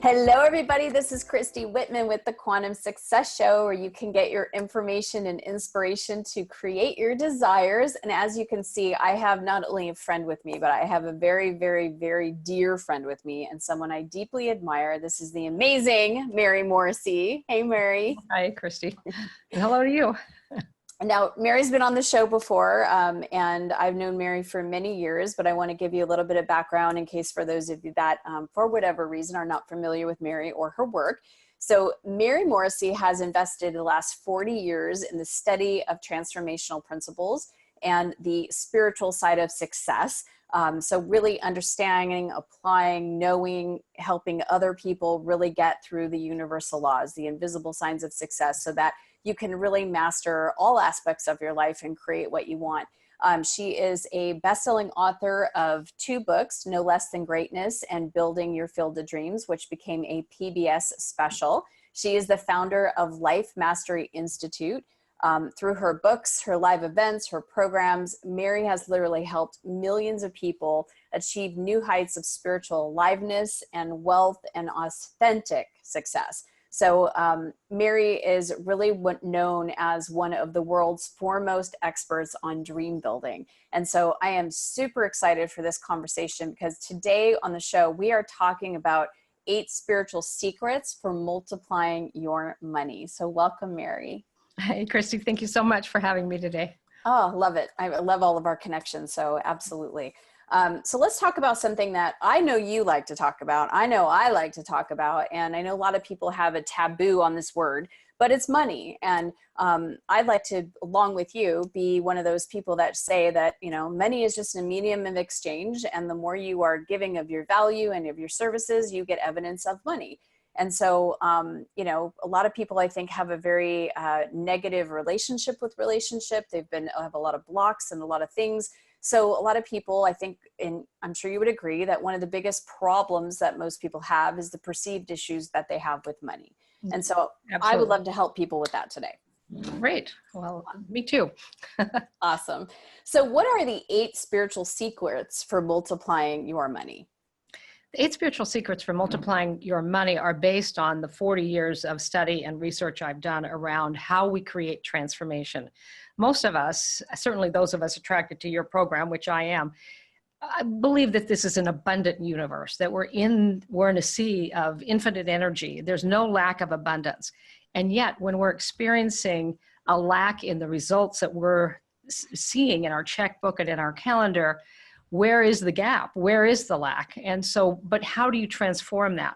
Hello, everybody. This is Christy Whitman with the Quantum Success Show, where you can get your information and inspiration to create your desires. And as you can see, I have not only a friend with me, but I have a very, very, very dear friend with me and someone I deeply admire. This is the amazing Mary Morrissey. Hey, Mary. Hi, Christy. And hello to you. Now, Mary's been on the show before, and I've known Mary for many years, but I want to give you a little bit of background in case for those of you that, for whatever reason, are not familiar with Mary or her work. So Mary Morrissey has invested the last 40 years in the study of transformational principles and the spiritual side of success. So really understanding, applying, knowing, helping other people really get through the universal laws, the invisible signs of success, so that you can really master all aspects of your life and create what you want. She is a best-selling author of 2 books, No Less Than Greatness and Building Your Field of Dreams, which became a PBS special. She is the founder of Life Mastery Institute. Through her books, her live events, her programs, Mary has literally helped millions of people achieve new heights of spiritual aliveness and wealth and authentic success. So Mary is really known as one of the world's foremost experts on dream building. And so I am super excited for this conversation, because today on the show, we are talking about 8 spiritual secrets for multiplying your money. So welcome, Mary. Hey, Christy, thank you so much for having me today. Oh, love it. I love all of our connections. So absolutely. So let's talk about something that I know you like to talk about. I know I like to talk about, and I know a lot of people have a taboo on this word, but it's money. And I'd like to, along with you, be one of those people that say that, you know, money is just a medium of exchange. And the more you are giving of your value and of your services, you get evidence of money. And so, you know, a lot of people, I think, have a very negative relationship with relationship. Have a lot of blocks and a lot of things. So a lot of people, I think, and I'm sure you would agree, that one of the biggest problems that most people have is the perceived issues that they have with money. And so Absolutely. I would love to help people with that today. Great. Well, me too. Awesome. So what are the 8 spiritual secrets for multiplying your money? The 8 spiritual secrets for multiplying your money are based on the 40 years of study and research I've done around how we create transformation. Most of us, certainly those of us attracted to your program, which I am, I believe that this is an abundant universe, that we're in a sea of infinite energy. There's no lack of abundance. And yet when we're experiencing a lack in the results that we're seeing in our checkbook and in our calendar, where is the gap? Where is the lack? And so, but how do you transform that?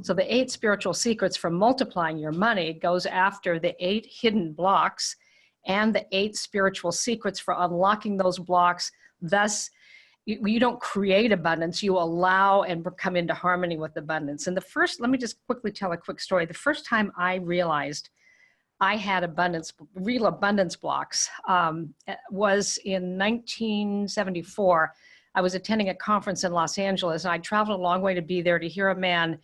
So the 8 spiritual secrets for multiplying your money goes after the 8 hidden blocks and the 8 spiritual secrets for unlocking those blocks. Thus, you don't create abundance, you allow and come into harmony with abundance. And let me just quickly tell a quick story. The first time I realized I had real abundance blocks was in 1974. I was attending a conference in Los Angeles, and I traveled a long way to be there to hear a man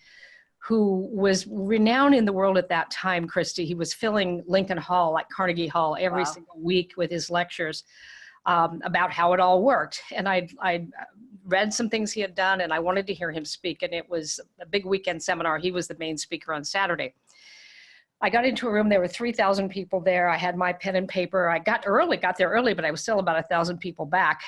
who was renowned in the world at that time, Christy. He was filling Lincoln Hall, like Carnegie Hall, every single week with his lectures about how it all worked. And I read some things he had done, and I wanted to hear him speak. And it was a big weekend seminar. He was the main speaker on Saturday. I got into a room, there were 3,000 people there. I had my pen and paper. I got there early, but I was still about 1,000 people back.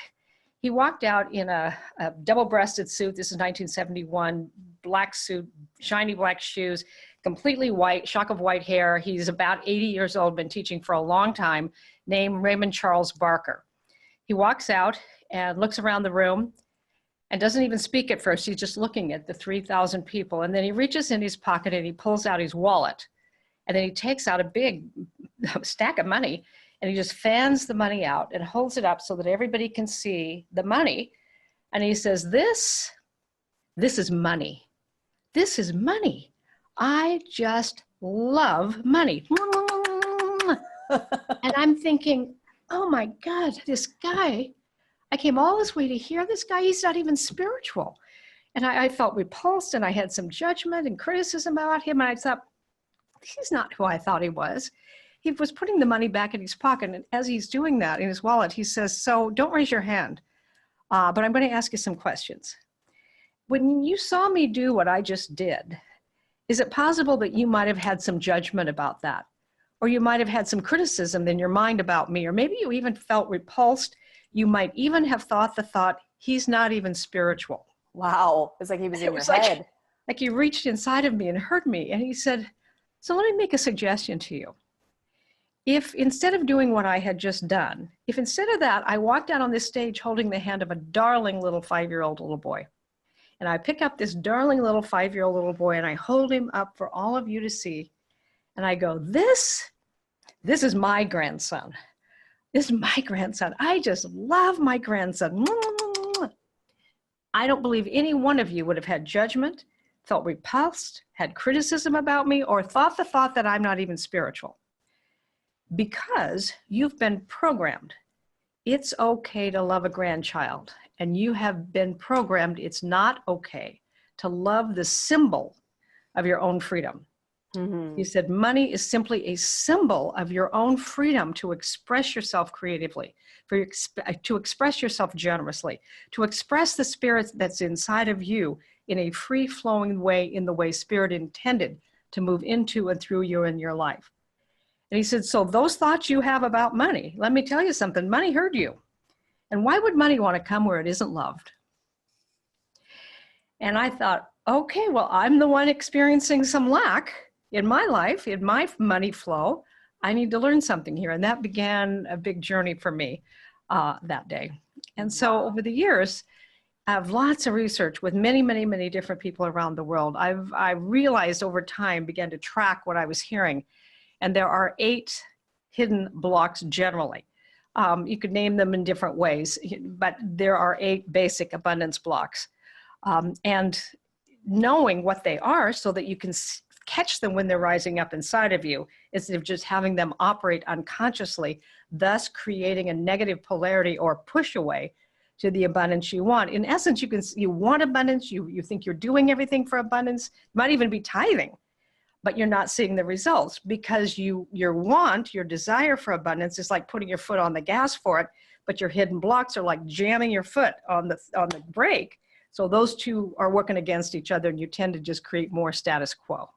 He walked out in a double-breasted suit. This is 1971, black suit, shiny black shoes, completely white, shock of white hair. He's about 80 years old, been teaching for a long time, named Raymond Charles Barker. He walks out and looks around the room and doesn't even speak at first. He's just looking at the 3,000 people. And then he reaches in his pocket and he pulls out his wallet. And then he takes out a big stack of money, and he just fans the money out and holds it up so that everybody can see the money. And he says, this is money. This is money. I just love money. And I'm thinking, oh my God, this guy, I came all this way to hear this guy. He's not even spiritual. And I felt repulsed, and I had some judgment and criticism about him. And I thought, he's not who I thought he was. He was putting the money back in his pocket. And as he's doing that in his wallet, he says, so don't raise your hand, but I'm going to ask you some questions. When you saw me do what I just did, is it possible that you might have had some judgment about that? Or you might have had some criticism in your mind about me, or maybe you even felt repulsed. You might even have thought the thought, he's not even spiritual. Wow. It's like he was in It your was head. like he reached inside of me and heard me. And he said, so let me make a suggestion to you. If instead of doing what I had just done, if instead of that, I walked out on this stage holding the hand of a darling little 5-year-old little boy, and I pick up this darling little 5-year-old little boy and I hold him up for all of you to see. And I go, this is my grandson. This is my grandson. I just love my grandson. I don't believe any one of you would have had judgment, felt repulsed, had criticism about me, or thought the thought that I'm not even spiritual. Because you've been programmed. It's okay to love a grandchild, and you have been programmed it's not okay to love the symbol of your own freedom. Mm-hmm. You said money is simply a symbol of your own freedom to express yourself creatively, to express yourself generously, to express the spirit that's inside of you in a free-flowing way, in the way spirit intended to move into and through you in your life. And he said, so those thoughts you have about money, let me tell you something, money hurt you. And why would money want to come where it isn't loved? And I thought, okay, well, I'm the one experiencing some lack in my life, in my money flow. I need to learn something here. And that began a big journey for me that day. And so over the years, I have lots of research with many, many, many different people around the world. I realized over time, began to track what I was hearing. And there are 8 hidden blocks generally. You could name them in different ways, but there are 8 basic abundance blocks. And knowing what they are so that you can catch them when they're rising up inside of you, instead of just having them operate unconsciously, thus creating a negative polarity or push away to the abundance you want. In essence, you want abundance, you think you're doing everything for abundance, you might even be tithing, but you're not seeing the results because your desire for abundance is like putting your foot on the gas for it, but your hidden blocks are like jamming your foot on the brake. So those two are working against each other, and you tend to just create more status quo.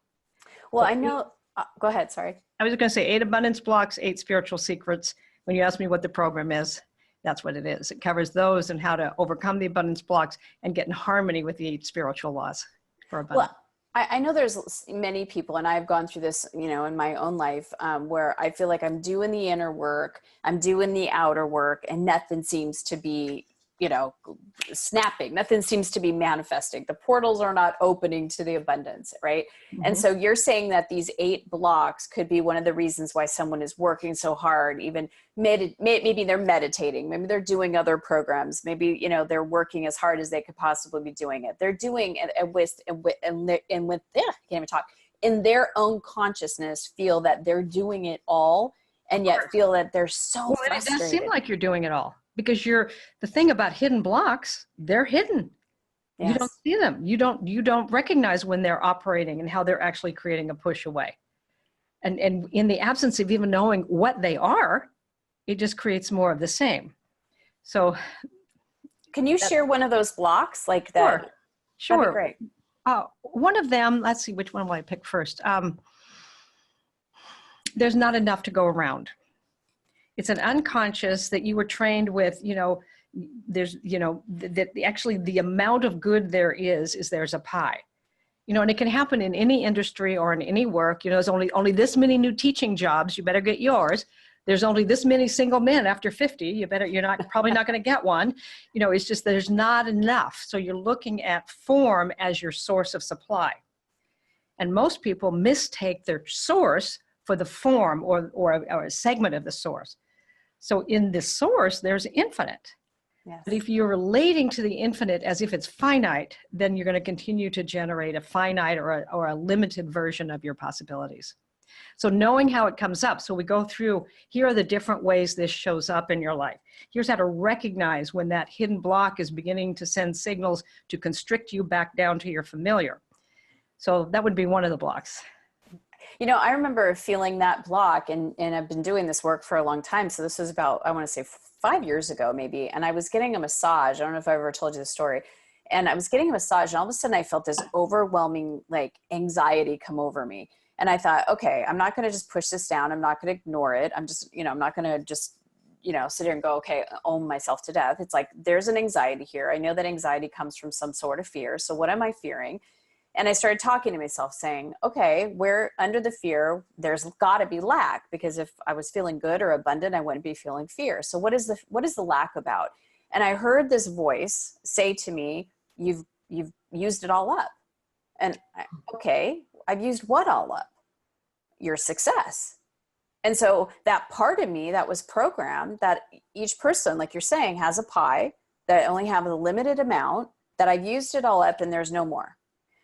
Well, so I know, go ahead, sorry. I was going to say 8 abundance blocks, 8 spiritual secrets. When you ask me what the program is, that's what it is. It covers those and how to overcome the abundance blocks and get in harmony with the 8 spiritual laws for abundance. Well, I know there's many people, and I've gone through this, in my own life, where I feel like I'm doing the inner work, I'm doing the outer work, and nothing seems to be, snapping. Nothing seems to be manifesting. The portals are not opening to the abundance, right? Mm-hmm. And so you're saying that these 8 blocks could be one of the reasons why someone is working so hard, even maybe they're meditating, maybe they're doing other programs, maybe, they're working as hard as they could possibly be doing it. They're doing it in their own consciousness, feel that they're doing it all, and yet feel that they're so frustrated. It does seem like you're doing it all. Because the thing about hidden blocks, they're hidden. Yes. You don't see them. You don't recognize when they're operating and how they're actually creating a push away. And in the absence of even knowing what they are, it just creates more of the same. So can you share one of those blocks like that? Sure. That'd be great. One of them, let's see, which one will I pick first? There's not enough to go around. It's an unconscious that you were trained with, there's, that actually the amount of good there's a pie, and it can happen in any industry or in any work. There's only this many new teaching jobs. You better get yours. There's only this many single men after 50. You're probably not going to get one. It's just, there's not enough. So you're looking at form as your source of supply. And most people mistake their source for the form or a segment of the source. So in the source, there's infinite. Yes. But if you're relating to the infinite as if it's finite, then you're going to continue to generate a finite or a limited version of your possibilities. So knowing how it comes up. So we go through, here are the different ways this shows up in your life. Here's how to recognize when that hidden block is beginning to send signals to constrict you back down to your familiar. So that would be one of the blocks. I remember feeling that block, and I've been doing this work for a long time. So this was about, I want to say 5 years ago, maybe. And I was getting a massage. I don't know if I ever told you the story. and I was getting a massage, and all of a sudden I felt this overwhelming like anxiety come over me. And I thought, okay, I'm not going to just push this down. I'm not going to ignore it. I'm just, I'm not going to just, sit here and go, okay, own myself to death. It's like, there's an anxiety here. I know that anxiety comes from some sort of fear. So what am I fearing? And I started talking to myself saying, okay, where under the fear, there's gotta be lack, because if I was feeling good or abundant, I wouldn't be feeling fear. So what is the lack about? And I heard this voice say to me, you've used it all up. And okay, I've used what all up? Your success. And so that part of me that was programmed, that each person, like you're saying, has a pie, that I only have a limited amount, that I've used it all up and there's no more.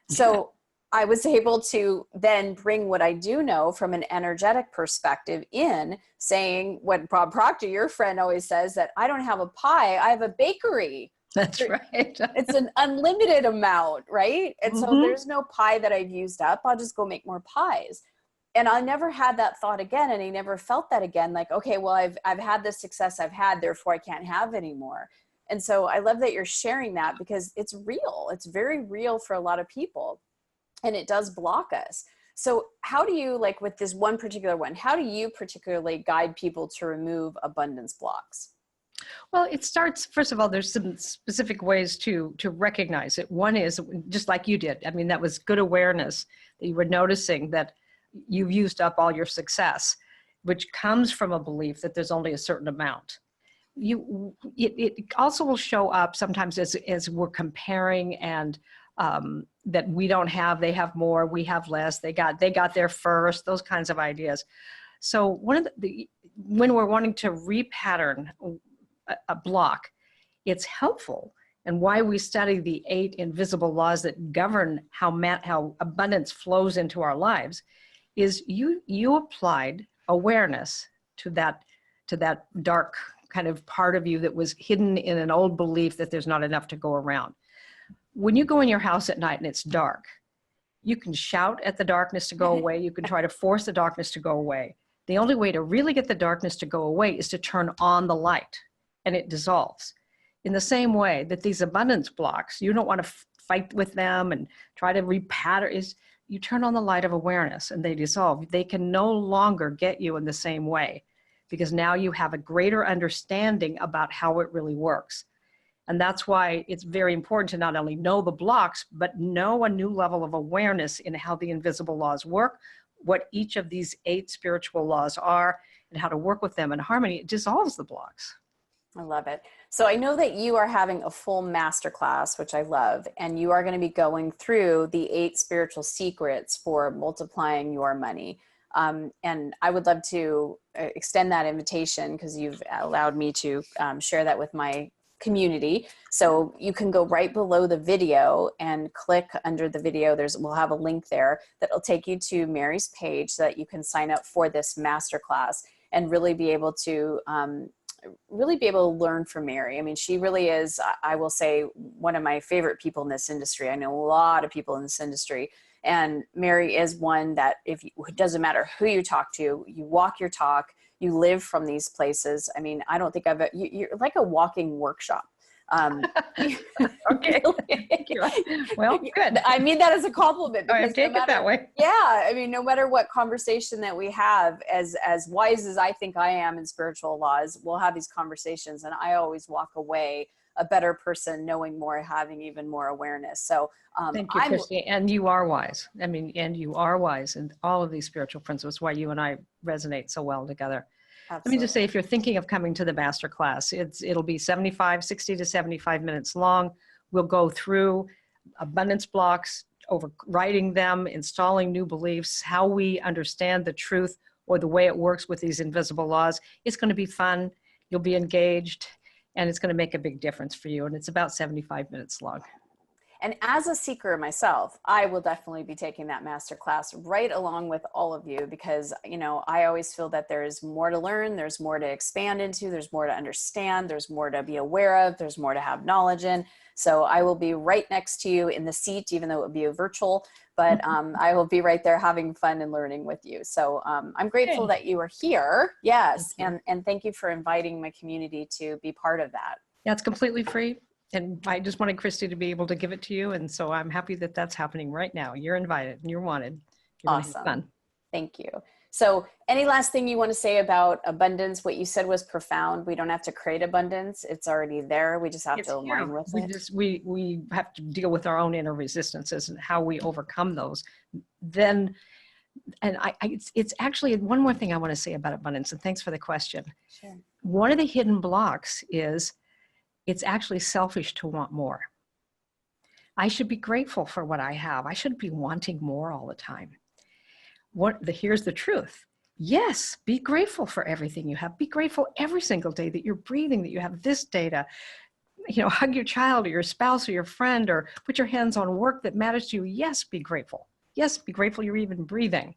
So I was able to then bring what I do know from an energetic perspective in, saying what Bob Proctor, your friend, always says, that I don't have a pie, I have a bakery. That's right. It's an unlimited amount, right? And so there's no pie that I've used up. I'll just go make more pies. And I never had that thought again. And I never felt that again. Like, okay, well, I've had the success I've had, therefore I can't have anymore. And so I love that you're sharing that, because it's real. It's very real for a lot of people, and it does block us. So how do you, like with this one particular one, how do you particularly guide people to remove abundance blocks? Well, it starts, first of all, there's some specific ways to recognize it. One is just like you did. I mean, that was good awareness that you were noticing that you've used up all your success, which comes from a belief that there's only a certain amount. It also will show up sometimes as we're comparing, and that we don't have, they have more, we have less, they got there first, those kinds of ideas. So when we're wanting to repattern a block, it's helpful, and why we study the 8 invisible laws that govern how abundance flows into our lives is you applied awareness to that dark kind of part of you that was hidden in an old belief that there's not enough to go around. When you go in your house at night and it's dark, you can shout at the darkness to go away. You can try to force the darkness to go away. The only way to really get the darkness to go away is to turn on the light, and it dissolves. In the same way that these abundance blocks, you don't want to fight with them and try to repattern, is you turn on the light of awareness and they dissolve. They can no longer get you in the same way, because now you have a greater understanding about how it really works. And that's why it's very important to not only know the blocks, but know a new level of awareness in how the invisible laws work, what each of these 8 spiritual laws are, and how to work with them in harmony. It dissolves the blocks. I love it. So I know that you are having a full masterclass, which I love, and you are going to be going through the 8 spiritual secrets for multiplying your money. And I would love to extend that invitation, because you've allowed me to share that with my community. So you can go right below the video and click under the video. We'll have a link there that'll take you to Mary's page, so that you can sign up for this masterclass and really be able to learn from Mary. I mean, she really is, I will say, one of my favorite people in this industry. I know a lot of people in this industry, and Mary is one that it doesn't matter who you talk to, you walk your talk, you live from these places. I mean, I don't think you're like a walking workshop. Okay. Well, good. I mean that as a compliment. I take it that way. Yeah. I mean, no matter what conversation that we have, as wise as I think I am in spiritual laws, we'll have these conversations, and I always walk away a better person, knowing more, having even more awareness. So thank you, Christy. And you are wise. I mean, and you are wise in all of these spiritual principles, why you and I resonate so well together. Absolutely. Let me just say, if you're thinking of coming to the masterclass, it'll be 60 to 75 minutes long. We'll go through abundance blocks, overriding them, installing new beliefs, how we understand the truth or the way it works with these invisible laws. It's going to be fun. You'll be engaged, and it's going to make a big difference for you. And it's about 75 minutes long. And as a seeker myself, I will definitely be taking that masterclass right along with all of you, because, I always feel that there's more to learn, there's more to expand into, there's more to understand, there's more to be aware of, there's more to have knowledge in. So I will be right next to you in the seat, even though it would be a virtual, but I will be right there having fun and learning with you. So I'm grateful that you are here. Yes. And thank you for inviting my community to be part of that. Yeah, it's completely free. And I just wanted Christy to be able to give it to you. And so I'm happy that that's happening right now. You're invited and you're wanted. You're gonna have fun. Thank you. So any last thing you want to say about abundance? What you said was profound. We don't have to create abundance. It's already there. We just have to align with it. We have to deal with our own inner resistances and how we overcome those. Then, and it's actually one more thing I want to say about abundance, and thanks for the question. Sure. One of the hidden blocks is it's actually selfish to want more. I should be grateful for what I have. I shouldn't be wanting more all the time. Here's the truth. Yes, be grateful for everything you have. Be grateful every single day that you're breathing, that you have this data. Hug your child or your spouse or your friend, or put your hands on work that matters to you. Yes, be grateful. Yes, be grateful you're even breathing.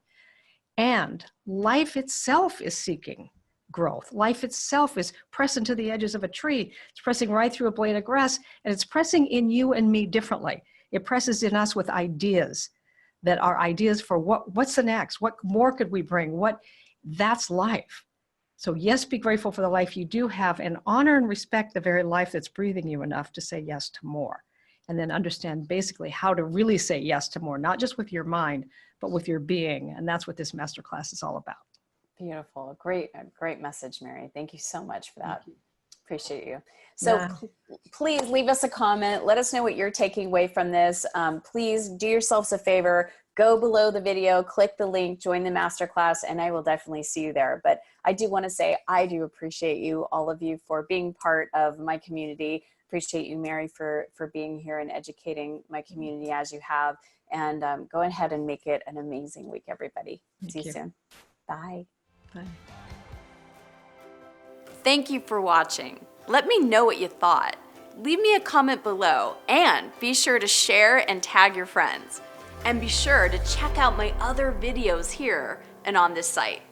And life itself is seeking growth. Life itself is pressing to the edges of a tree. It's pressing right through a blade of grass, and it's pressing in you and me differently. It presses in us with ideas that are ideas for what's the next, what more could we bring, that's life. So yes, be grateful for the life you do have, and honor and respect the very life that's breathing you enough to say yes to more. And then understand basically how to really say yes to more, not just with your mind, but with your being. And that's what this masterclass is all about. Beautiful. A great message, Mary. Thank you so much for that. Appreciate you. So please leave us a comment. Let us know what you're taking away from this. Please do yourselves a favor. Go below the video, click the link, join the masterclass, and I will definitely see you there. But I do want to say I do appreciate you, all of you, for being part of my community. Appreciate you, Mary, for being here and educating my community as you have. And go ahead and make it an amazing week, everybody. See you soon. Bye. Bye. Thank you for watching. Let me know what you thought. Leave me a comment below, and be sure to share and tag your friends. And be sure to check out my other videos here and on this site.